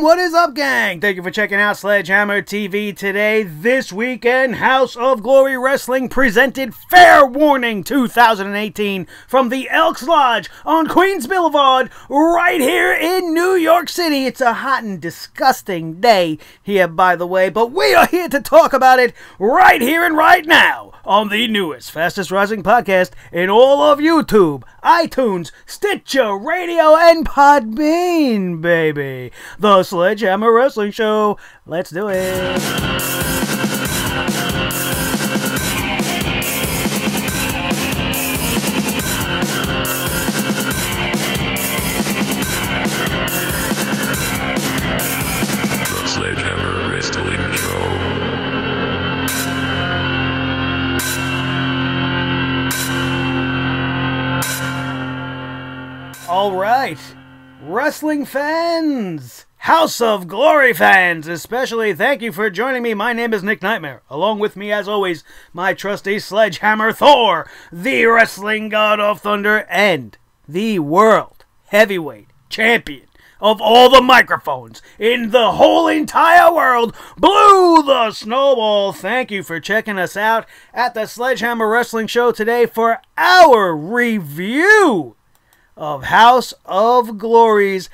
What is up, gang? Thank you for checking out Sledgehammer TV today. This weekend, House of Glory Wrestling presented Fair Warning 2018 from the Elks Lodge on Queens Boulevard right here in New York City. It's a hot and disgusting day here, by the way, but we are here to talk about it right here and right now on the newest, fastest rising podcast in all of YouTube, iTunes, Stitcher, Radio, and Podbean, baby. The Sledgehammer Wrestling Show. Let's do it. The Sledgehammer Wrestling Show. All right, wrestling fans, House of Glory fans especially, thank you for joining me. My name is Nick Nightmare. Along with me, as always, my trusty Sledgehammer Thor, the wrestling god of thunder, and the world heavyweight champion of all the microphones in the whole entire world, Blue the Snowball. Thank you for checking us out at the Sledgehammer Wrestling Show today for our review of House of Glory's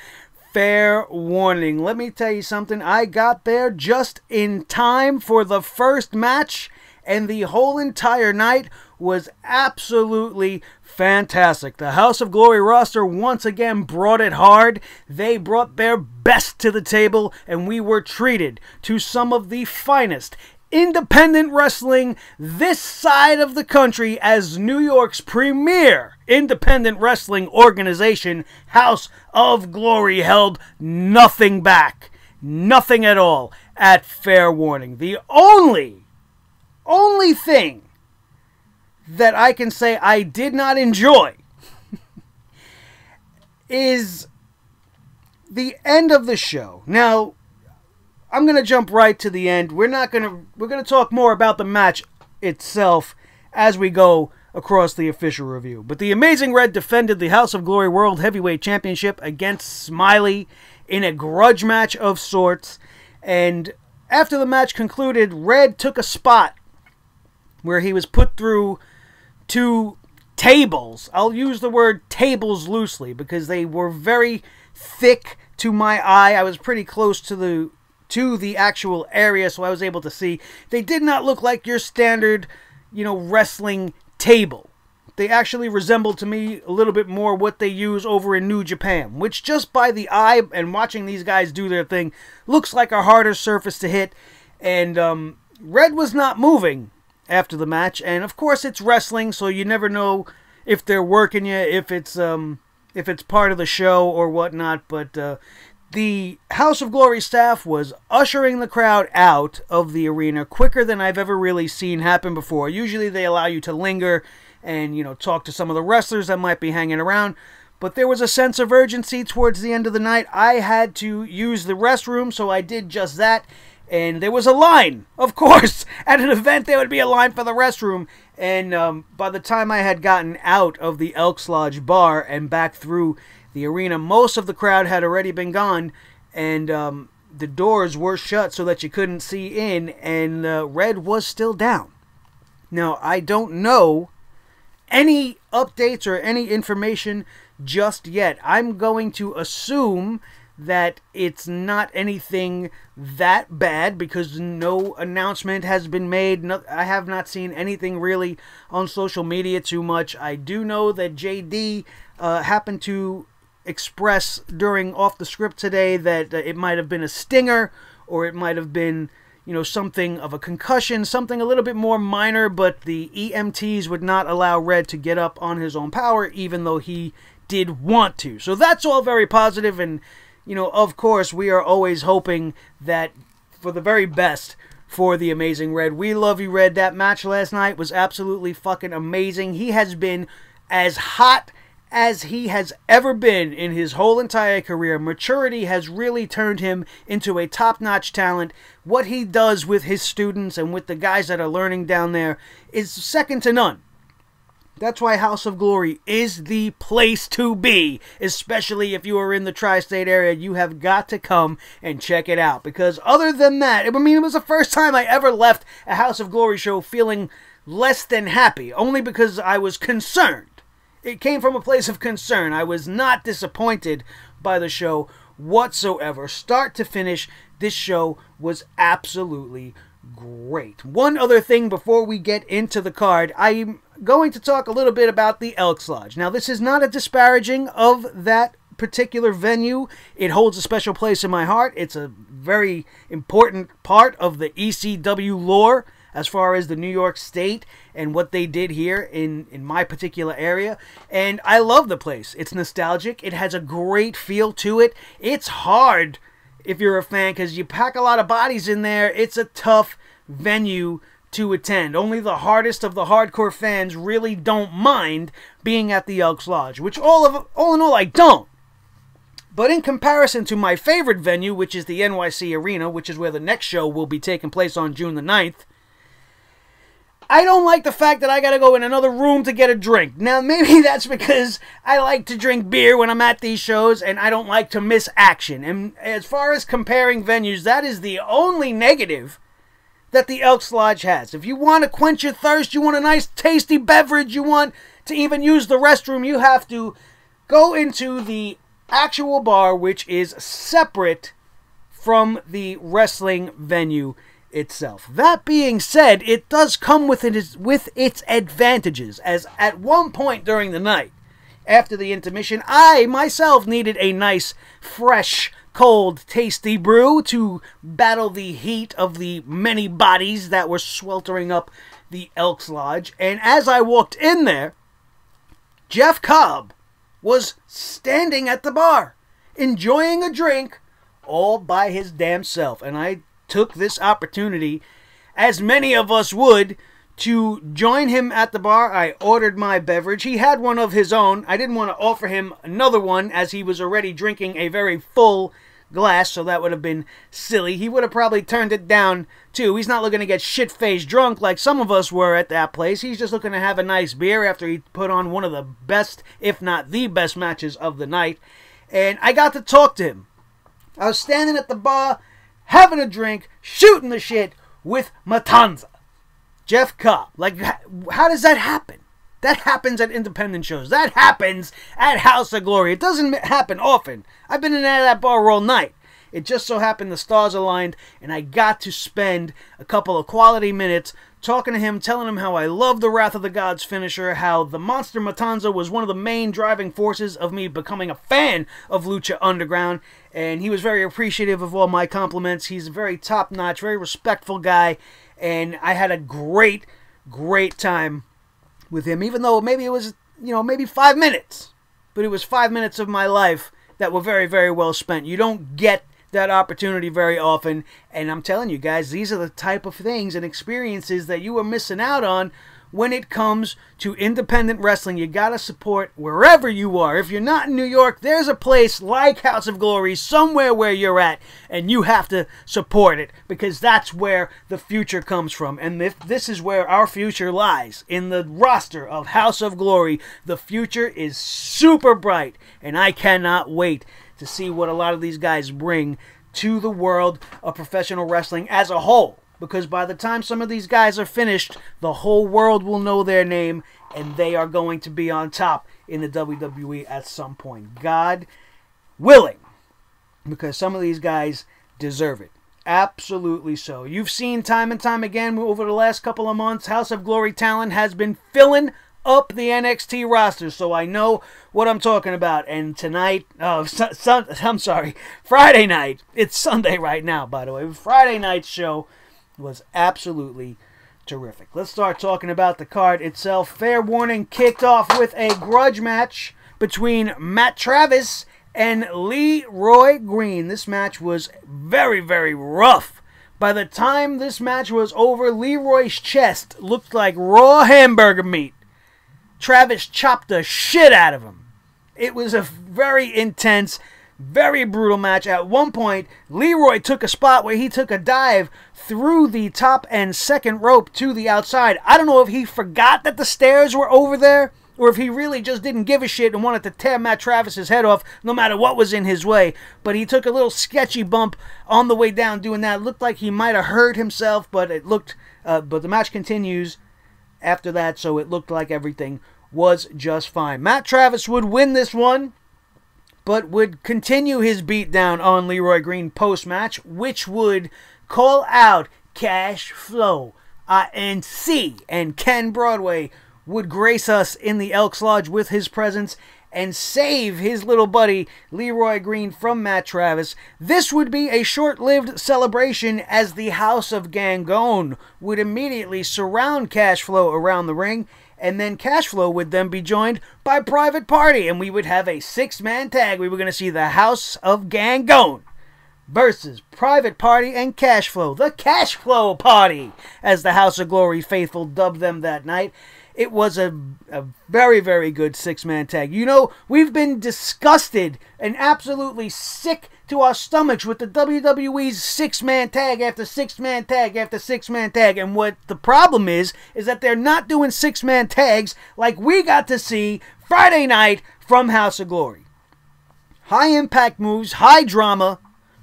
Fair Warning. Let me tell you something. I got there just in time for the first match, and the whole entire night was absolutely fantastic. The House of Glory roster once again brought it hard. They brought their best to the table, and we were treated to some of the finest independent wrestling this side of the country, as New York's premier independent wrestling organization, House of Glory, held nothing back, nothing at all at Fair Warning. The only thing that I can say I did not enjoy is the end of the show. Now, I'm going to jump right to the end. We're going to talk more about the match itself as we go across the official review. But the Amazing Red defended the House of Glory World Heavyweight Championship against Smiley in a grudge match of sorts. And after the match concluded, Red took a spot where he was put through two tables. I'll use the word tables loosely because they were very thick to my eye. I was pretty close to the actual area, so I was able to see. They did not look like your standard, wrestling table. They actually resembled to me a little bit more what they use over in New Japan, which just by the eye and watching these guys do their thing looks like a harder surface to hit. And Red was not moving after the match, and of course it's wrestling, so you never know if they're working you, if it's part of the show or whatnot. But the House of Glory staff was ushering the crowd out of the arena quicker than I've ever really seen happen before. Usually they allow you to linger and, talk to some of the wrestlers that might be hanging around. But there was a sense of urgency towards the end of the night. I had to use the restroom, so I did just that. And there was a line, of course. At an event, there would be a line for the restroom. And by the time I had gotten out of the Elks Lodge bar and back through the arena, most of the crowd had already been gone, and the doors were shut so that you couldn't see in, and Red was still down. Now, I don't know any updates or any information just yet. I'm going to assume that it's not anything that bad because no announcement has been made. I have not seen anything really on social media too much. I do know that JD happened to express during Off the Script today that it might have been a stinger, or it might have been, something of a concussion, something a little bit more minor, but the EMTs would not allow Red to get up on his own power, even though he did want to. So that's all very positive, and, of course, we are always hoping that for the very best for the Amazing Red. We love you, Red. That match last night was absolutely fucking amazing. He has been as hot as he has ever been in his whole entire career. Maturity has really turned him into a top-notch talent. What he does with his students and with the guys that are learning down there is second to none. That's why House of Glory is the place to be, especially if you are in the tri-state area. You have got to come and check it out, because other than that, I mean, it was the first time I ever left a House of Glory show feeling less than happy, only because I was concerned. It came from a place of concern. I was not disappointed by the show whatsoever. Start to finish, this show was absolutely great. One other thing before we get into the card, I'm going to talk a little bit about the Elks Lodge. Now, this is not a disparaging of that particular venue. It holds a special place in my heart. It's a very important part of the ECW lore as far as the New York State and what they did here in my particular area. And I love the place. It's nostalgic. It has a great feel to it. It's hard if you're a fan because you pack a lot of bodies in there. It's a tough venue to attend. Only the hardest of the hardcore fans really don't mind being at the Elks Lodge, which all in all I don't. But in comparison to my favorite venue, which is the NYC Arena, which is where the next show will be taking place on June the 9th, I don't like the fact that I gotta go in another room to get a drink. Now, maybe that's because I like to drink beer when I'm at these shows and I don't like to miss action. And as far as comparing venues, that is the only negative that the Elks Lodge has. If you want to quench your thirst, you want a nice tasty beverage, you want to even use the restroom, you have to go into the actual bar, which is separate from the wrestling venue itself. That being said, it does come with its advantages, as at one point during the night, after the intermission, I myself needed a nice, fresh, cold, tasty brew to battle the heat of the many bodies that were sweltering up the Elks Lodge. And as I walked in there, Jeff Cobb was standing at the bar, enjoying a drink all by his damn self. And I took this opportunity, as many of us would, to join him at the bar. I ordered my beverage. He had one of his own. I didn't want to offer him another one, as he was already drinking a very full glass, so that would have been silly. He would have probably turned it down too. He's not looking to get shit-faced drunk like some of us were at that place. He's just looking to have a nice beer after he put on one of the best, if not the best, matches of the night. And I got to talk to him. I was standing at the bar, having a drink, shooting the shit with Matanza, Jeff Cobb. Like, how does that happen? That happens at independent shows. That happens at House of Glory. It doesn't happen often. I've been in that bar all night. It just so happened the stars aligned, and I got to spend a couple of quality minutes talking to him, telling him how I love the Wrath of the Gods finisher, how the Monster Matanza was one of the main driving forces of me becoming a fan of Lucha Underground, and he was very appreciative of all my compliments. He's a very top-notch, very respectful guy, and I had a great, great time with him, even though maybe it was, maybe 5 minutes. But it was 5 minutes of my life that were very, very well spent. You don't get that opportunity very often, and I'm telling you guys, these are the type of things and experiences that you are missing out on when it comes to independent wrestling. You gotta support wherever you are. If you're not in New York, there's a place like House of Glory somewhere where you're at, and you have to support it, because that's where the future comes from. And if this is where our future lies, in the roster of House of Glory, the future is super bright, and I cannot wait to see what a lot of these guys bring to the world of professional wrestling as a whole. Because by the time some of these guys are finished, the whole world will know their name, and they are going to be on top in the WWE at some point. God willing. Because some of these guys deserve it. Absolutely so. You've seen time and time again over the last couple of months, House of Glory talent has been filling up the NXT roster, so I know what I'm talking about. And tonight, Friday night, it's Sunday right now, by the way, Friday night's show was absolutely terrific. Let's start talking about the card itself. Fair Warning kicked off with a grudge match between Matt Travis and Leroy Green. This match was very, very rough. By the time this match was over, Leroy's chest looked like raw hamburger meat. Travis chopped the shit out of him. It was a very intense, Very brutal match. At one point, Leroy took a spot where he took a dive through the top and second rope to the outside. I don't know if he forgot that the stairs were over there, or if he really just didn't give a shit and wanted to tear Matt Travis's head off no matter what was in his way. But he took a little sketchy bump on the way down doing that. It looked like he might have hurt himself, but but the match continues after that, so it looked like everything was just fine. Matt Travis would win this one, but would continue his beatdown on Leroy Green post-match, which would call out Cash Flow, INC, and Ken Broadway would grace us in the Elks Lodge with his presence and save his little buddy Leroy Green from Matt Travis. This would be a short-lived celebration, as the House of Gangone would immediately surround Cash Flow around the ring, and then Cash Flow would then be joined by Private Party, and we would have a six-man tag. We were going to see the House of Gangone versus Private Party and Cash Flow. The Cash Flow Party, as the House of Glory faithful dubbed them that night. It was a very, very good six-man tag. You know, we've been disgusted and absolutely sick to our stomachs with the WWE's six-man tag after six-man tag after six-man tag. And what the problem is that they're not doing six-man tags like we got to see Friday night from House of Glory. High-impact moves, high drama,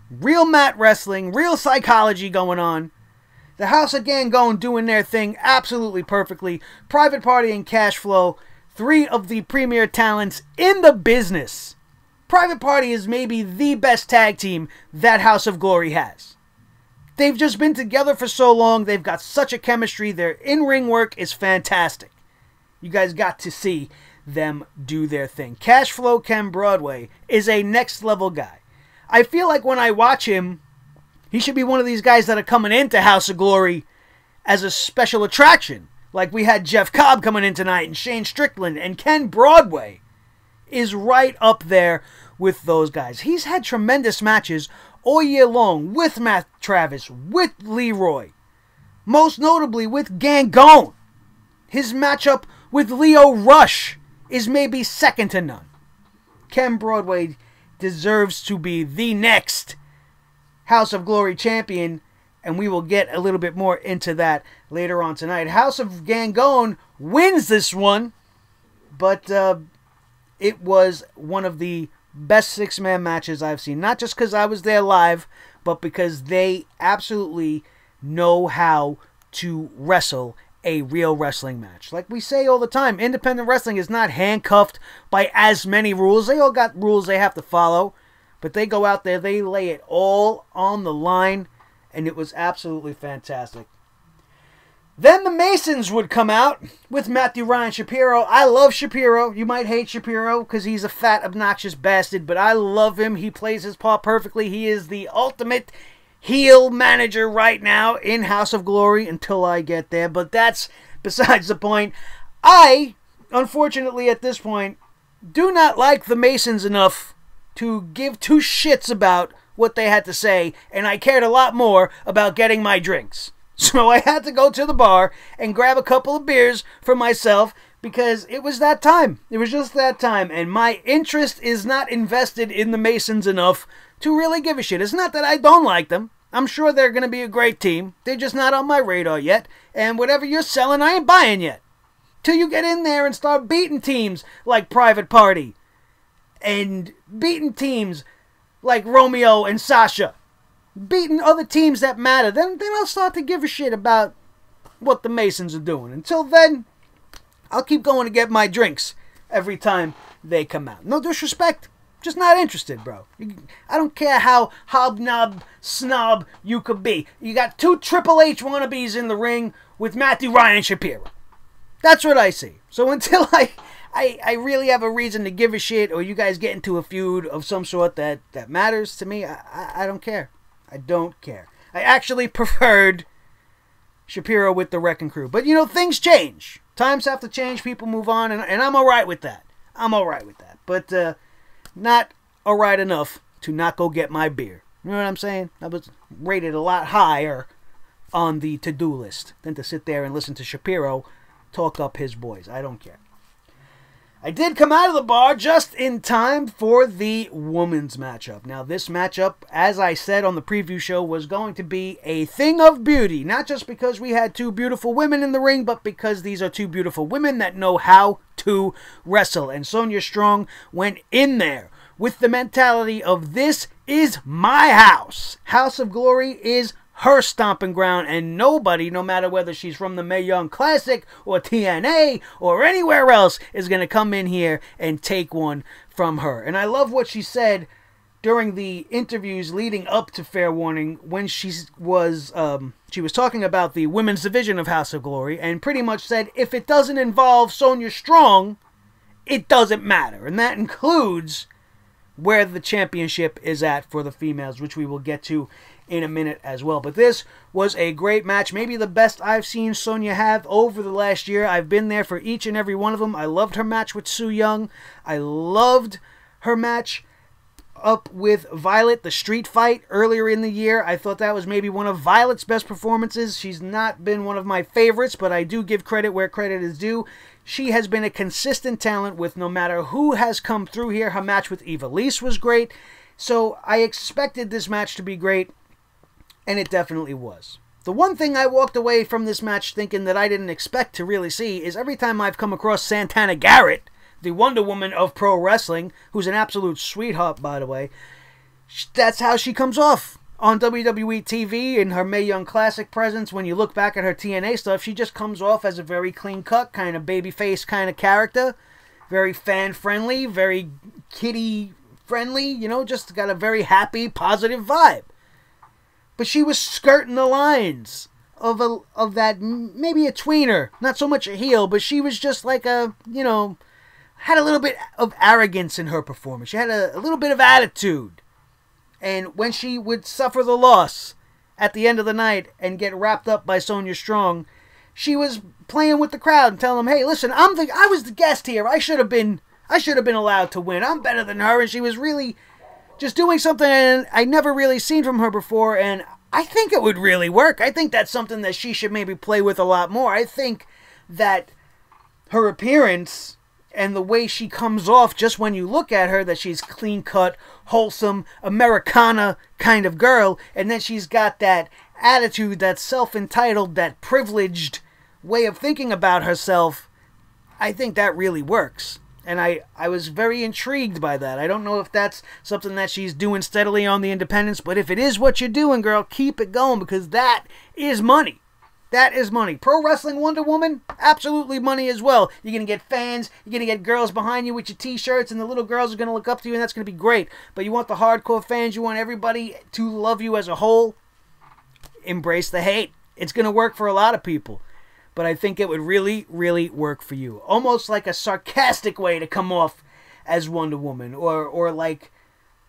real mat wrestling, real psychology going on. The House of Gangone doing their thing absolutely perfectly. Private Party and Cash Flow, three of the premier talents in the business. Private Party is maybe the best tag team that House of Glory has. They've just been together for so long. They've got such a chemistry. Their in-ring work is fantastic. You guys got to see them do their thing. Cash Flow Ken Broadway is a next-level guy. I feel like when I watch him, he should be one of these guys that are coming into House of Glory as a special attraction. Like we had Jeff Cobb coming in tonight and Shane Strickland, and Ken Broadway is right up there with those guys. He's had tremendous matches all year long with Matt Travis, with Leroy, most notably with Gangone. His matchup with Leo Rush is maybe second to none. Ken Broadway deserves to be the next House of Glory champion, and we will get a little bit more into that later on tonight. House of Gangone wins this one, but it was one of the best six-man matches I've seen. Not just because I was there live, but because they absolutely know how to wrestle a real wrestling match. Like we say all the time, independent wrestling is not handcuffed by as many rules. They all got rules they have to follow. But they go out there, they lay it all on the line, and it was absolutely fantastic. Then the Masons would come out with Matthew Ryan Shapiro. I love Shapiro. You might hate Shapiro because he's a fat, obnoxious bastard, but I love him. He plays his part perfectly. He is the ultimate heel manager right now in House of Glory until I get there, but that's besides the point. I, unfortunately at this point, do not like the Masons enough to give two shits about what they had to say, and I cared a lot more about getting my drinks. So I had to go to the bar and grab a couple of beers for myself because it was that time. It was just that time, and my interest is not invested in the Masons enough to really give a shit. It's not that I don't like them. I'm sure they're going to be a great team. They're just not on my radar yet, and whatever you're selling, I ain't buying yet. Till you get in there and start beating teams like Private Party and beating teams like Romeo and Sasha, beating other teams that matter, then I'll start to give a shit about what the Masons are doing. Until then, I'll keep going to get my drinks every time they come out. No disrespect, just not interested, bro. I don't care how hobnob snob you could be. You got two Triple H wannabes in the ring with Matthew Ryan Shapiro. That's what I see. So until I really have a reason to give a shit, or you guys get into a feud of some sort that matters to me, I don't care. I don't care. I actually preferred Shapiro with the Wrecking Crew. But, you know, things change. Times have to change. People move on, and I'm all right with that. I'm all right with that. But not all right enough to not go get my beer. You know what I'm saying? I was rated a lot higher on the to-do list than to sit there and listen to Shapiro talk up his boys. I don't care. I did come out of the bar just in time for the women's matchup. Now, this matchup, as I said on the preview show, was going to be a thing of beauty. Not just because we had two beautiful women in the ring, but because these are two beautiful women that know how to wrestle. And Sonya Strong went in there with the mentality of, this is my house. House of Glory is her stomping ground, and nobody, no matter whether she's from the Mae Young Classic or TNA or anywhere else, is going to come in here and take one from her. And I love what she said during the interviews leading up to Fair Warning when she was talking about the women's division of House of Glory, and pretty much said, if it doesn't involve Sonya Strong, it doesn't matter. And that includes where the championship is at for the females, which we will get to in a minute as well. But this was a great match, maybe the best I've seen Sonya have over the last year. I've been there for each and every one of them. I loved her match with Su Yung. I loved her match up with Violet, the street fight earlier in the year. I thought that was maybe one of Violet's best performances. She's not been one of my favorites, but I do give credit where credit is due. She has been a consistent talent with no matter who has come through here. Her match with Eva Lise was great. So I expected this match to be great, and it definitely was. The one thing I walked away from this match thinking that I didn't expect to really see is every time I've come across Santana Garrett, the Wonder Woman of pro wrestling, who's an absolute sweetheart, by the way, that's how she comes off on WWE TV in her Mae Young Classic presence. When you look back at her TNA stuff, she just comes off as a very clean-cut, kind of babyface kind of character. Very fan-friendly, very kiddie-friendly, you know, just got a very happy, positive vibe. But she was skirting the lines of that, maybe a tweener, not so much a heel, but she was just like a, you know, had a little bit of arrogance in her performance. She had a little bit of attitude. And when she would suffer the loss at the end of the night and get wrapped up by Sonya Strong, she was playing with the crowd and telling them, hey, listen, I was the guest here. I should have been allowed to win. I'm better than her. And she was really just doing something I never really seen from her before, and I think it would really work. I think that's something that she should maybe play with a lot more. I think that her appearance and the way she comes off just when you look at her, that she's clean-cut, wholesome, Americana kind of girl, and then she's got that attitude, that self-entitled, that privileged way of thinking about herself. I think that really works. And I was very intrigued by that. I don't know if that's something that she's doing steadily on the independents, but if it is what you're doing, girl, keep it going, because that is money. That is money. Pro Wrestling Wonder Woman, absolutely money as well. You're going to get fans, you're going to get girls behind you with your t-shirts, and the little girls are going to look up to you, and that's going to be great. But you want the hardcore fans, you want everybody to love you as a whole, embrace the hate. It's going to work for a lot of people. But I think it would really, really work for you. Almost like a sarcastic way to come off as Wonder Woman. Or like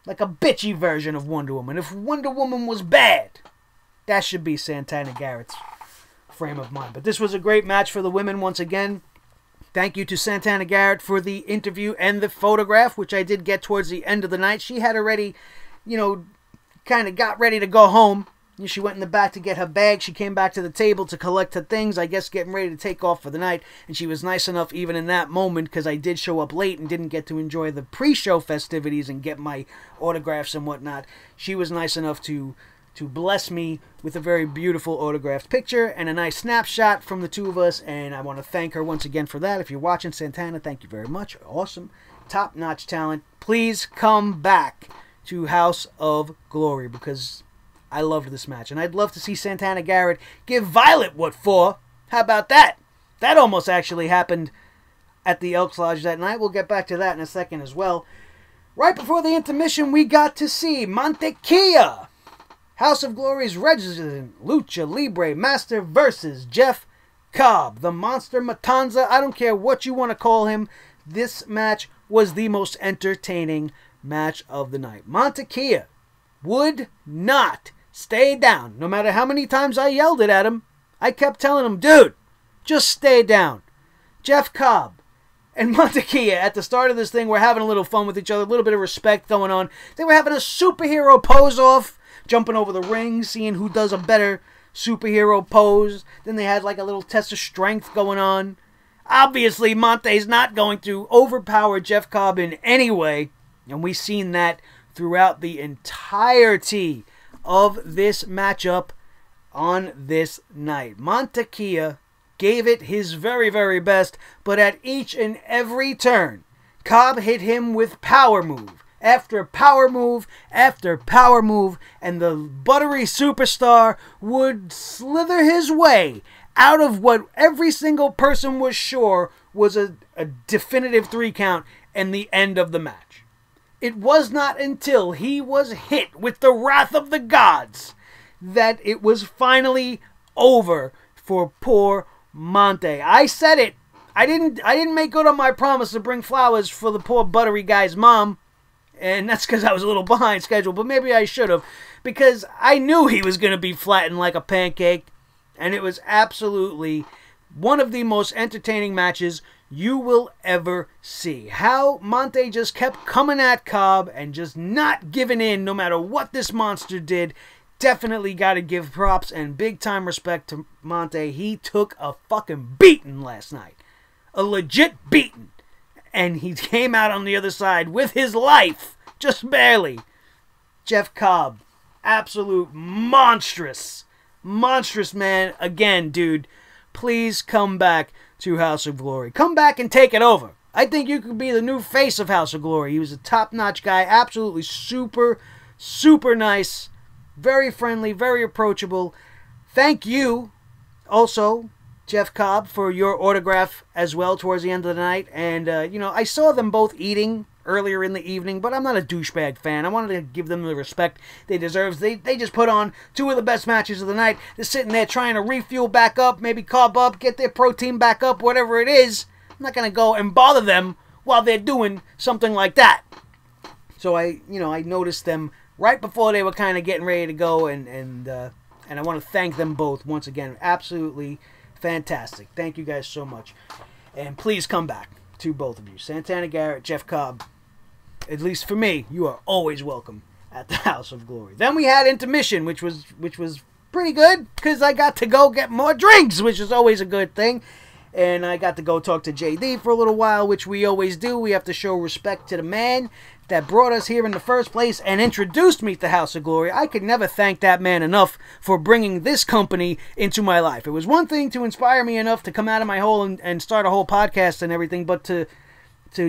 a bitchy version of Wonder Woman. If Wonder Woman was bad, that should be Santana Garrett's frame of mind. But this was a great match for the women once again. Thank you to Santana Garrett for the interview and the photograph, which I did get towards the end of the night. She had already, you know, kind of got ready to go home. She went in the back to get her bag. She came back to the table to collect her things, I guess getting ready to take off for the night. And she was nice enough even in that moment, because I did show up late and didn't get to enjoy the pre-show festivities and get my autographs and whatnot. She was nice enough to bless me with a very beautiful autographed picture and a nice snapshot from the two of us. And I want to thank her once again for that. If you're watching, Santana, thank you very much. Awesome. Top-notch talent. Please come back to House of Glory, because I loved this match. And I'd love to see Santana Garrett give Violet what for. How about that? That almost actually happened at the Elks Lodge that night. We'll get back to that in a second as well. Right before the intermission, we got to see Mantequilla, House of Glory's resident Lucha Libre Master, versus Jeff Cobb, the Monster Matanza. I don't care what you want to call him. This match was the most entertaining match of the night. Mantequilla would not stay down. No matter how many times I yelled it at him, I kept telling him, dude, just stay down. Jeff Cobb and Mantequilla at the start of this thing were having a little fun with each other, a little bit of respect going on. They were having a superhero pose-off, jumping over the ring, seeing who does a better superhero pose. Then they had like a little test of strength going on. Obviously, Monte's not going to overpower Jeff Cobb in any way, and we've seen that throughout the entirety of this matchup on this night. Mantequilla gave it his very, very best, but at each and every turn, Cobb hit him with power move after power move after power move, and the buttery superstar would slither his way out of what every single person was sure was a definitive 3 count and the end of the match. It was not until he was hit with the wrath of the gods that it was finally over for poor Monte. I said it. I didn't make good on my promise to bring flowers for the poor buttery guy's mom. And that's because I was a little behind schedule, but maybe I should have, because I knew he was going to be flattened like a pancake. And it was absolutely one of the most entertaining matches you will ever see. How Monte just kept coming at Cobb and just not giving in no matter what this monster did. Definitely got to give props and big time respect to Monte. He took a fucking beating last night. A legit beating. And he came out on the other side with his life. Just barely. Jeff Cobb. Absolute monstrous. Monstrous, man. Again, dude, please come back to House of Glory. Come back and take it over. I think you could be the new face of House of Glory. He was a top-notch guy. Absolutely super, super nice. Very friendly, very approachable. Thank you, also, Jeff Cobb, for your autograph as well towards the end of the night. And, you know, I saw them both eating earlier in the evening, but I'm not a douchebag fan. I wanted to give them the respect they deserve. They just put on 2 of the best matches of the night. They're sitting there trying to refuel back up, maybe carb up, get their protein back up, whatever it is. I'm not going to go and bother them while they're doing something like that. So I noticed them right before they were kind of getting ready to go, and I want to thank them both once again. Absolutely fantastic. Thank you guys so much. And please come back to both of you. Santana Garrett, Jeff Cobb. At least for me, you are always welcome at the House of Glory. Then we had intermission, which was pretty good, because I got to go get more drinks, which is always a good thing. And I got to go talk to JD for a little while, which we always do. We have to show respect to the man that brought us here in the first place and introduced me to House of Glory. I could never thank that man enough for bringing this company into my life. It was one thing to inspire me enough to come out of my hole and start a whole podcast and everything, but to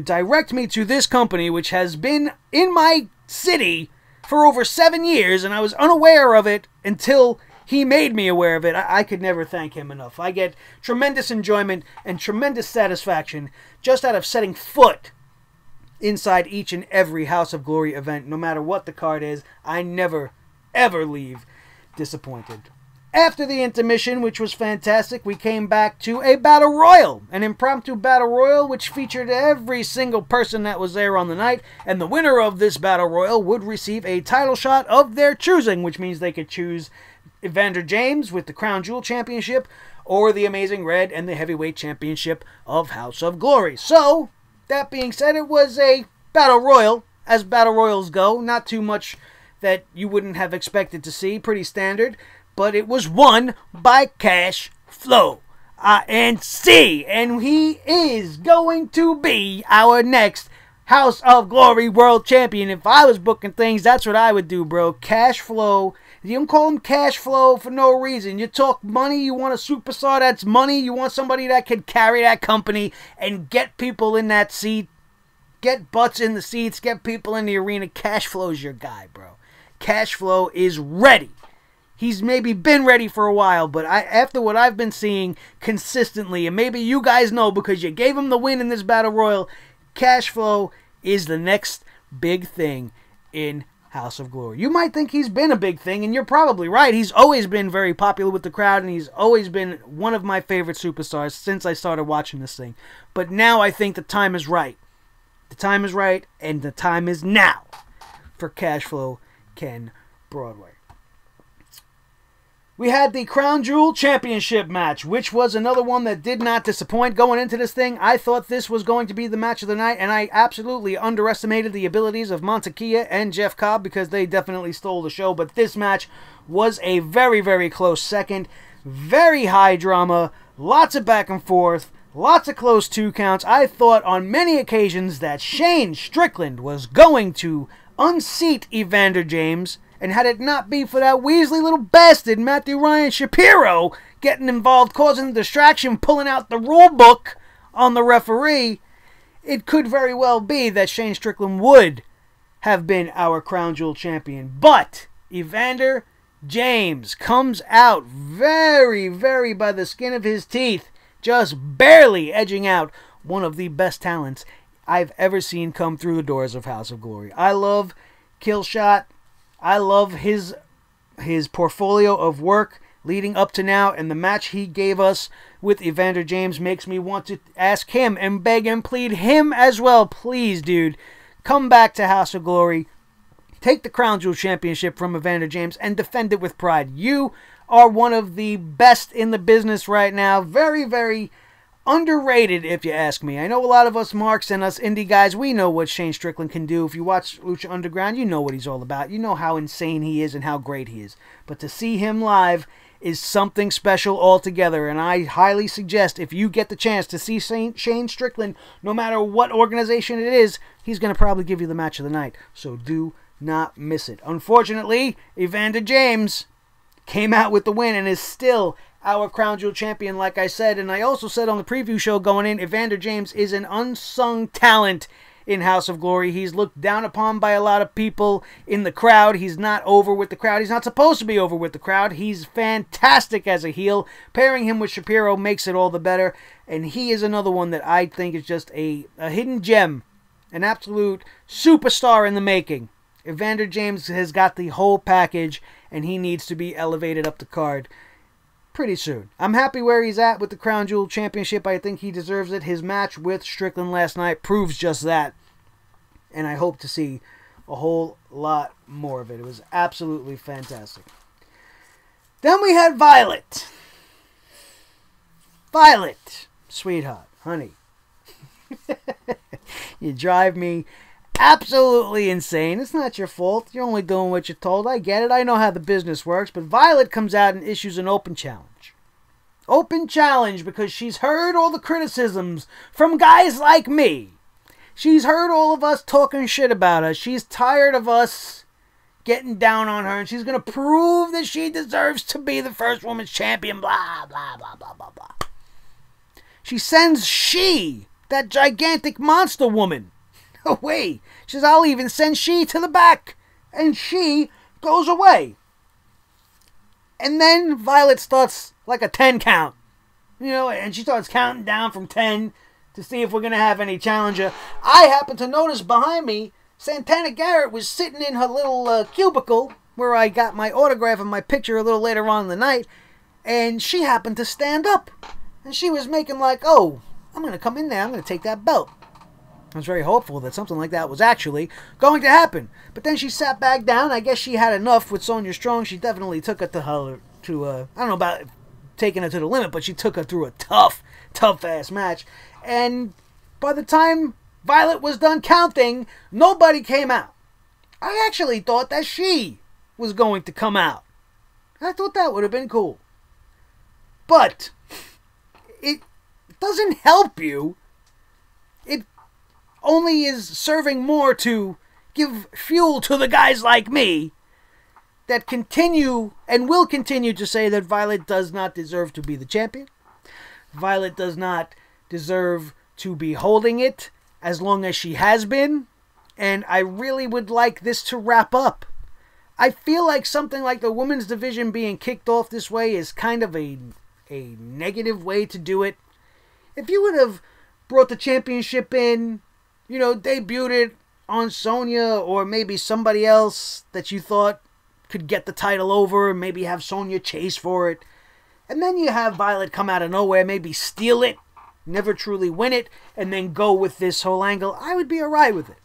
direct me to this company, which has been in my city for over 7 years, and I was unaware of it until he made me aware of it. I could never thank him enough. I get tremendous enjoyment and tremendous satisfaction just out of setting foot inside each and every House of Glory event. No matter what the card is, I never, ever leave disappointed. After the intermission, which was fantastic, we came back to a Battle Royal. An impromptu Battle Royal, which featured every single person that was there on the night. And the winner of this Battle Royal would receive a title shot of their choosing, which means they could choose Evander James with the Crown Jewel Championship, or the Amazing Red and the Heavyweight Championship of House of Glory. So, that being said, it was a Battle Royal, as Battle Royals go. Not too much that you wouldn't have expected to see. Pretty standard. But it was won by Cash Flow. And he is going to be our next House of Glory World Champion. If I was booking things, that's what I would do, bro. Cash Flow. You don't call him Cash Flow for no reason. You talk money, you want a superstar that's money, you want somebody that can carry that company and get people in that seat, get butts in the seats, get people in the arena. Cash Flow's your guy, bro. Cash Flow is ready. He's maybe been ready for a while, but after what I've been seeing consistently, and maybe you guys know because you gave him the win in this Battle Royal, Cash Flow is the next big thing in House of Glory. You might think he's been a big thing, and you're probably right. He's always been very popular with the crowd, and he's always been one of my favorite superstars since I started watching this thing. But now I think the time is right. The time is right, and the time is now for Cash Flow Ken Broadway. We had the Crown Jewel Championship match, which was another one that did not disappoint. Going into this thing, I thought this was going to be the match of the night, and I absolutely underestimated the abilities of Mantequilla and Jeff Cobb because they definitely stole the show. But this match was a very, very close second. Very high drama, lots of back and forth, Lots of close 2 counts. I thought on many occasions that Shane Strickland was going to unseat Evander James, and had it not be for that Weasley little bastard, Matthew Ryan Shapiro, getting involved, causing a distraction, pulling out the rule book on the referee, it could very well be that Shane Strickland would have been our Crown Jewel champion. But Evander James comes out very, very by the skin of his teeth, just barely edging out one of the best talents I've ever seen come through the doors of House of Glory. I love Killshot. I love his portfolio of work leading up to now, and the match he gave us with Evander James makes me want to ask him and beg and plead him as well. Please, dude, come back to House of Glory. Take the Crown Jewel Championship from Evander James and defend it with pride. You are one of the best in the business right now. Very, very underrated, if you ask me. I know a lot of us marks and us indie guys, we know what Shane Strickland can do. If you watch Lucha Underground, you know what he's all about. You know how insane he is and how great he is. But to see him live is something special altogether, and I highly suggest if you get the chance to see Shane Strickland, no matter what organization it is, he's going to probably give you the match of the night. So do not miss it. Unfortunately, Evander James came out with the win and is still our Crown Jewel champion, like I said. And I also said on the preview show going in, Evander James is an unsung talent in House of Glory. He's looked down upon by a lot of people in the crowd. He's not over with the crowd. He's not supposed to be over with the crowd. He's fantastic as a heel. Pairing him with Shapiro makes it all the better. And he is another one that I think is just a hidden gem. An absolute superstar in the making. Evander James has got the whole package, and he needs to be elevated up the card pretty soon. I'm happy where he's at with the Crown Jewel Championship. I think he deserves it. His match with Strickland last night proves just that. And I hope to see a whole lot more of it. It was absolutely fantastic. Then we had Violet. Violet, sweetheart, honey. You drive me absolutely insane. It's not your fault. You're only doing what you're told. I get it. I know how the business works. But Violet comes out and issues an open challenge. Open challenge because she's heard all the criticisms from guys like me. She's heard all of us talking shit about her. She's tired of us getting down on her. And she's going to prove that she deserves to be the first women's champion. Blah, blah, blah, blah, blah, blah. She sends that gigantic monster woman, away. She says, I'll even send she to the back. And she goes away. And then Violet starts like a 10 count. You know, and she starts counting down from 10 to see if we're going to have any challenger. I happen to notice behind me, Santana Garrett was sitting in her little cubicle where I got my autograph and my picture a little later on in the night. And she happened to stand up. And she was making like, oh, I'm going to come in there. I'm going to take that belt. I was very hopeful that something like that was actually going to happen. But then she sat back down. I guess she had enough with Sonya Strong. She definitely took it I don't know about taking her to the limit, but she took her through a tough-ass match. And by the time Violet was done counting, nobody came out. I actually thought that she was going to come out. I thought that would have been cool. But it doesn't help you. It only is serving more to give fuel to the guys like me that continue and will continue to say that Violet does not deserve to be the champion. Violet does not deserve to be holding it as long as she has been. And I really would like this to wrap up. I feel like something like the women's division being kicked off this way is kind of a negative way to do it. If you would have brought the championship in, you know, debuted it on Sonya or maybe somebody else that you thought could get the title over and maybe have Sonya chase for it. And then you have Violet come out of nowhere, maybe steal it, never truly win it, and then go with this whole angle. I would be alright with it.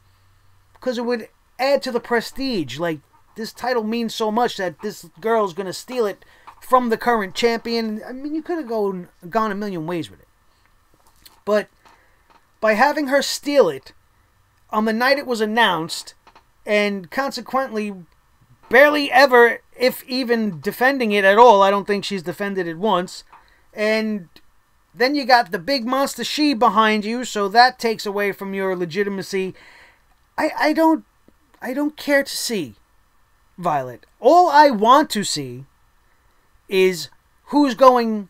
Because it would add to the prestige. Like, this title means so much that this girl's going to steal it from the current champion. I mean, you could have gone a million ways with it. But by having her steal it on the night it was announced, and consequently barely ever, if even defending it at all, I don't think she's defended it once, and then you got the big monster she behind you, so that takes away from your legitimacy. I don't care to see Violet. All I want to see is who's going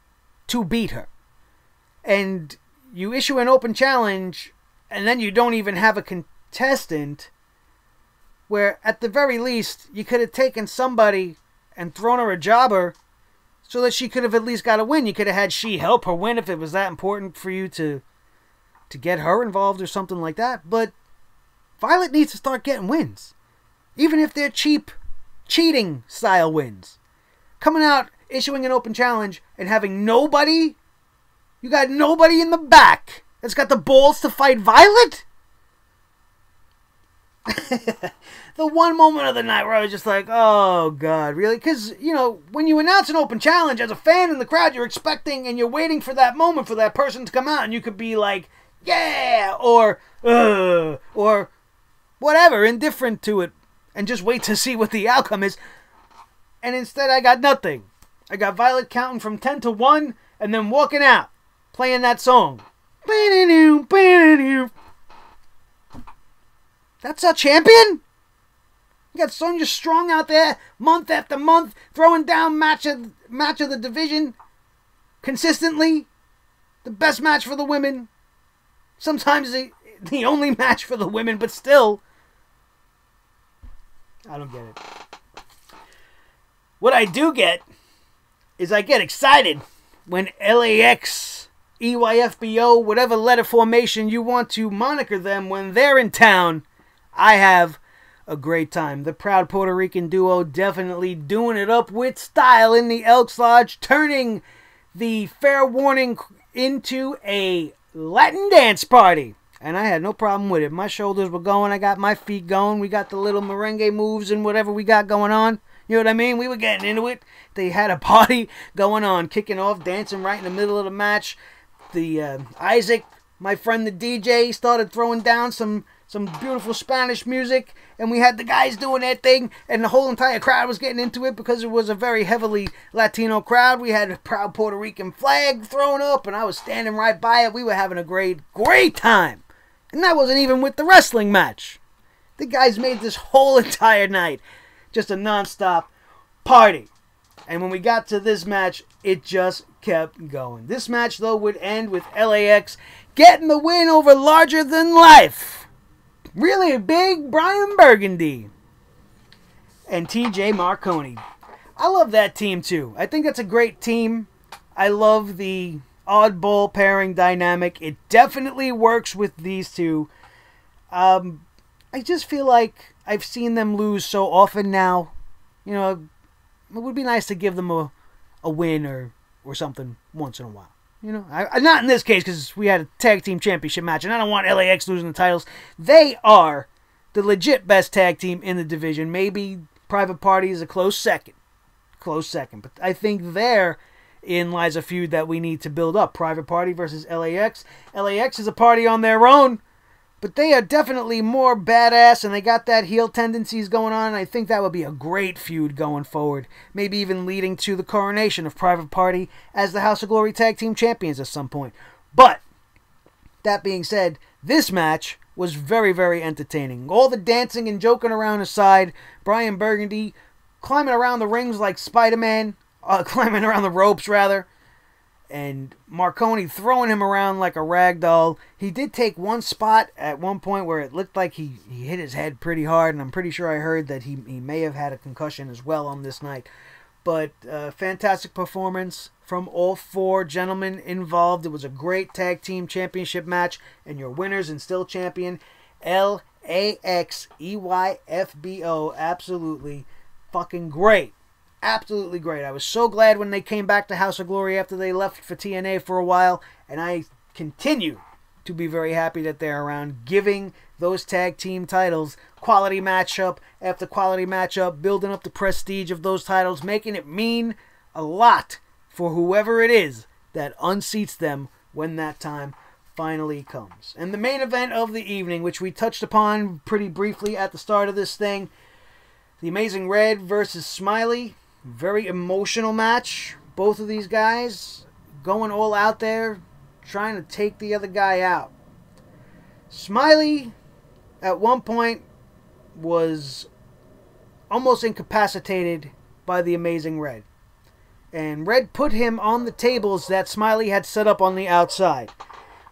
to beat her. And you issue an open challenge, and then you don't even have a contestant, where at the very least you could have taken somebody and thrown her a jobber so that she could have at least got a win. You could have had she help her win if it was that important for you to get her involved or something like that. But Violet needs to start getting wins, even if they're cheap, cheating style wins. Coming out, issuing an open challenge, and having nobody, you got nobody in the back that's got the balls to fight Violet? The one moment of the night where I was just like, oh God, really? Because, you know, when you announce an open challenge as a fan in the crowd, you're expecting and you're waiting for that moment for that person to come out, and you could be like, yeah, or whatever, indifferent to it, and just wait to see what the outcome is. And instead I got nothing. I got Violet counting from 10 to 1 and then walking out, playing that song. That's our champion? You got Sonya Strong out there month after month throwing down match of the division consistently. The best match for the women. Sometimes the only match for the women, but still. I don't get it. What I do get is I get excited when LAX, EYFBO, whatever letter formation you want to moniker them, when they're in town, I have a great time. The proud Puerto Rican duo definitely doing it up with style in the Elks Lodge, turning the Fair Warning into a Latin dance party. And I had no problem with it. My shoulders were going. I got my feet going. We got the little merengue moves and whatever we got going on. You know what I mean? We were getting into it. They had a party going on, kicking off, dancing right in the middle of the match. The Isaac, my friend the DJ, started throwing down some beautiful Spanish music, and we had the guys doing their thing, and the whole entire crowd was getting into it because it was a very heavily Latino crowd. We had a proud Puerto Rican flag thrown up, and I was standing right by it. We were having a great time. And that wasn't even with the wrestling match. The guys made this whole entire night just a non-stop party. And when we got to this match, it just kept going. This match, though, would end with LAX getting the win over larger than life. Really big Brian Burgundy and TJ Marconi. I love that team too. I think that's a great team. I love the oddball pairing dynamic. It definitely works with these two. I just feel like I've seen them lose so often now. You know, it would be nice to give them a win or something once in a while. You know, not in this case because we had a tag team championship match, and I don't want LAX losing the titles. They are the legit best tag team in the division. Maybe Private Party is a close second. But I think therein lies a feud that we need to build up. Private Party versus LAX. LAX is a party on their own, but they are definitely more badass, and they got that heel tendencies going on, and I think that would be a great feud going forward. Maybe even leading to the coronation of Private Party as the House of Glory Tag Team Champions at some point. But, that being said, this match was very, very entertaining. All the dancing and joking around aside, Brian Burgundy climbing around the rings like Spider-Man, climbing around the ropes, rather, and Marconi throwing him around like a rag doll. He did take one spot at one point where it looked like he hit his head pretty hard, and I'm pretty sure I heard that he may have had a concussion as well on this night. But fantastic performance from all four gentlemen involved. It was a great tag team championship match, and your winners and still champion, LAX EYFBO. Absolutely fucking great. Absolutely great. I was so glad when they came back to House of Glory after they left for TNA for a while, and I continue to be very happy that they're around, giving those tag team titles quality matchup after quality matchup, building up the prestige of those titles, making it mean a lot for whoever it is that unseats them when that time finally comes. And the main event of the evening, which we touched upon pretty briefly at the start of this thing, the Amazing Red versus Smiley. Very emotional match. Both of these guys going all out there, trying to take the other guy out. Smiley, at one point, was almost incapacitated by the Amazing Red. And Red put him on the tables that Smiley had set up on the outside.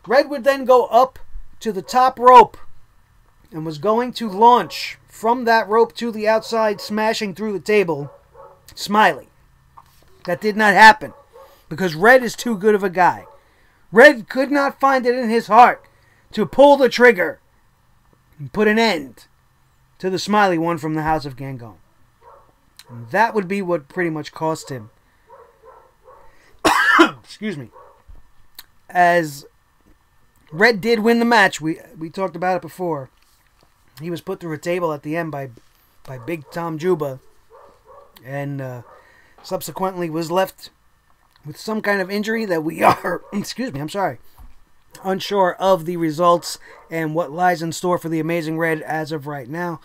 Red would then go up to the top rope and was going to launch from that rope to the outside, smashing through the table Smiley. That did not happen because Red is too good of a guy. Red could not find it in his heart to pull the trigger and put an end to the Smiley one from the House of Gangone. And that would be what pretty much cost him. Excuse me. As Red did win the match, we talked about it before. He was put through a table at the end by Big Tom Juba, and subsequently was left with some kind of injury that we are, unsure of the results and what lies in store for the Amazing Red as of right now.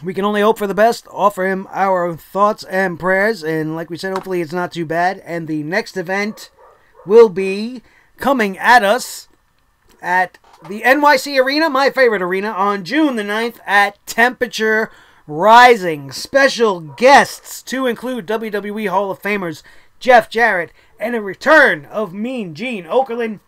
We can only hope for the best, offer him our thoughts and prayers, and like we said, hopefully it's not too bad. And the next event will be coming at us at the NYC Arena, my favorite arena, on June the 9th at Temperature Rising. Special guests to include WWE Hall of Famers Jeff Jarrett and a return of Mean Gene Okerlund,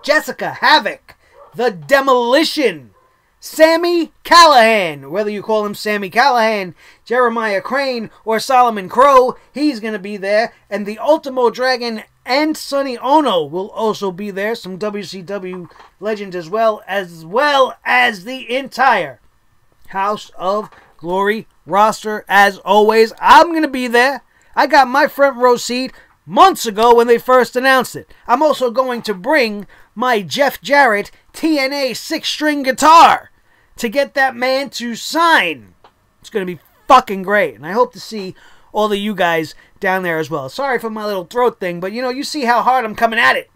Jessica Havoc, The Demolition, Sammy Callahan, whether you call him Sammy Callahan, Jeremiah Crane, or Solomon Crow, he's going to be there, and the Ultimo Dragon and Sonny Ono will also be there, some WCW legends as well as the entire House of Glory roster. As always, I'm going to be there. I got my front row seat months ago when they first announced it. I'm also going to bring my Jeff Jarrett TNA 6-string guitar to get that man to sign. It's going to be fucking great, and I hope to see all of you guys down there as well. Sorry for my little throat thing, but you see how hard I'm coming at it.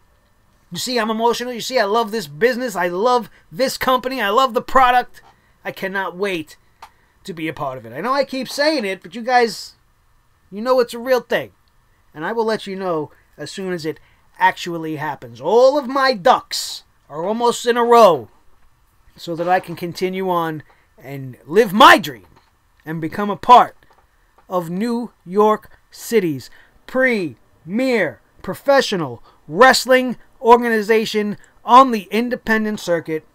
You see I'm emotional. You see I love this business. I love this company. I love the product. I cannot wait to be a part of it. I know I keep saying it, but you guys, you know it's a real thing. And I will let you know as soon as it actually happens. All of my ducks are almost in a row so that I can continue on and live my dream and become a part of New York City's premier professional wrestling organization on the independent circuit,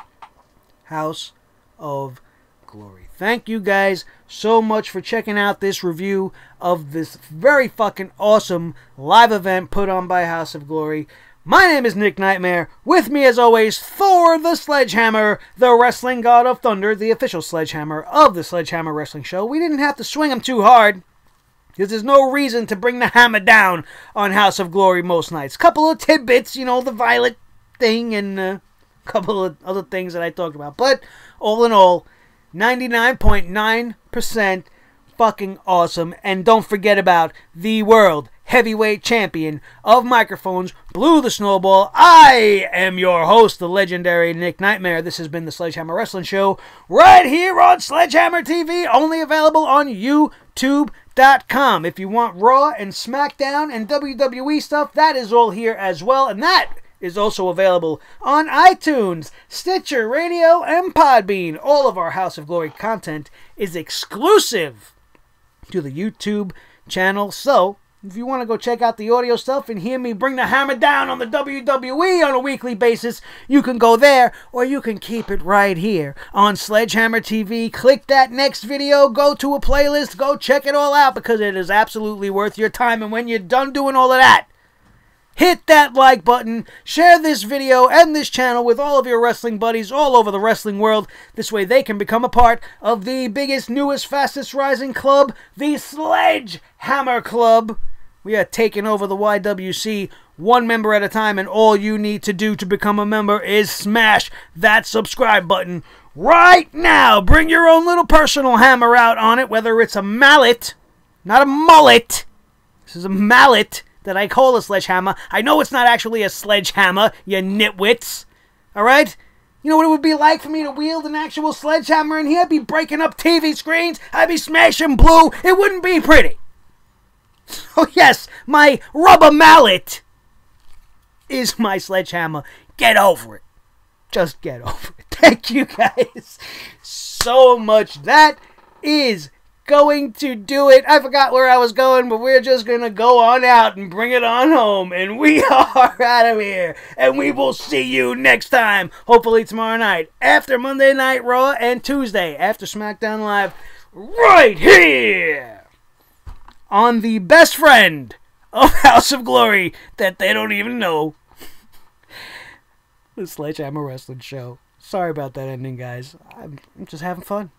House of Glory. Thank you guys so much for checking out this review of this very fucking awesome live event put on by House of Glory. My name is Nick Nightmare. With me as always, Thor the Sledgehammer, the wrestling god of thunder, the official sledgehammer of the Sledgehammer Wrestling Show. We didn't have to swing him too hard, because there's no reason to bring the hammer down on House of Glory most nights. Couple of tidbits, the Violet thing and a couple of other things that I talked about. But all in all, 99.9% fucking awesome. And don't forget about the world heavyweight champion of microphones, Blue the Snowball. I am your host, the legendary Nick Nightmare. This has been the Sledgehammer Wrestling Show right here on Sledgehammer TV, only available on YouTube.com. If you want Raw and SmackDown and WWE stuff, that is all here as well. And that is also available on iTunes, Stitcher Radio, and Podbean. All of our House of Glory content is exclusive to the YouTube channel. So, if you want to go check out the audio stuff and hear me bring the hammer down on the WWE on a weekly basis, you can go there, or you can keep it right here on Sledgehammer TV. Click that next video, go to a playlist, go check it all out, because it is absolutely worth your time. And when you're done doing all of that, hit that like button, share this video and this channel with all of your wrestling buddies all over the wrestling world. This way they can become a part of the biggest, newest, fastest rising club, the Sledgehammer Club. We are taking over the YWC one member at a time, and all you need to do to become a member is smash that subscribe button right now. Bring your own little personal hammer out on it, whether it's a mallet, not a mullet. This is a mallet that I call a sledgehammer. I know it's not actually a sledgehammer, you nitwits. Alright? You know what it would be like for me to wield an actual sledgehammer in here? I'd be breaking up TV screens. I'd be smashing blue. It wouldn't be pretty. Oh yes, my rubber mallet. is my sledgehammer. Get over it. Just get over it. Thank you guys so much. That is going to do it. I forgot where I was going, but we're just going to go on out and bring it on home. And we are out of here. And we will see you next time. Hopefully tomorrow night after Monday Night Raw and Tuesday after SmackDown Live. Right here on the best friend of House of Glory that they don't even know. The Sledgehammer Wrestling Show. Sorry about that ending, guys. I'm just having fun.